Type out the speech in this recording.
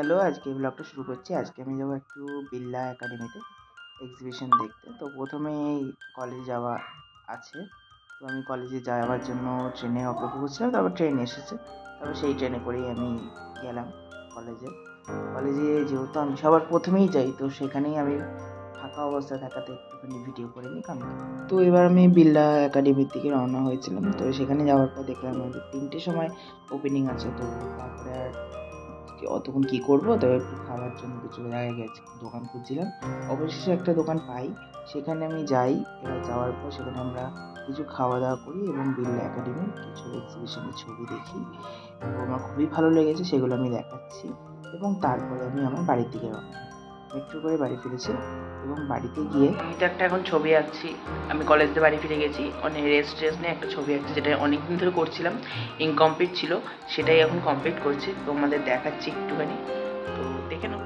Hello, আজকে ব্লগটা শুরু করছি। আজকে আমি যাবো একটু বিড়লা একাডেমিতে এক্সিবিশন দেখতে। তো প্রথমেই কলেজে যাওয়া আছে। তো আমি কলেজে যাওয়ার জন্য ট্রেনে অপেক্ষা করছিলাম, তারপর ট্রেন এসেছে। তারপর সেই ট্রেনে করেই আমি গেলাম কলেজে। কলেজে যেহেতু আমি সবার প্রথমেই যাই, তো সেখানেই আমি ফাঁকা অবস্থায় থাকাতে একটুখানি ভিডিও করে নিই কারণ। তো এবার আমি বিড়লা একাডেমির দিকে রওনা হয়েছিলাম। তো সেখানে যাওয়ার পর দেখলাম আমাদের 3টের সময় ওপেনিং আছে। তো তারপরে আর অতক্ষণ কী করবো, তবে একটু খাওয়ার জন্য কিছু জায়গায় গেছি, দোকান খুঁজছিলাম। অবশেষে একটা দোকান পাই, সেখানে আমি যাই। এবার যাওয়ার পর সেখানে আমরা কিছু খাওয়া দাওয়া করি এবং বিড়লা একাডেমির কিছু এক্সিবিশনের ছবি দেখি। তো আমার খুবই ভালো লেগেছে, সেগুলো আমি দেখাচ্ছি। এবং তারপরে আমি আমার বাড়ির দিকে রওনা হই। মেট্রো করে বাড়ি ফিরেছি এবং বাড়িতে গিয়ে আমি তো একটা এখন ছবি আঁকছি। আমি কলেজ থেকে বাড়ি ফিরে গেছি, অনেক রেস্ট নিয়ে একটা ছবি আঁকছি, যেটা অনেকদিন ধরে করছিলাম, ইনকমপ্লিট ছিল, সেটাই এখন কমপ্লিট করছি। তোমাদের দেখাচ্ছি একটুখানি, তো দেখে নাও।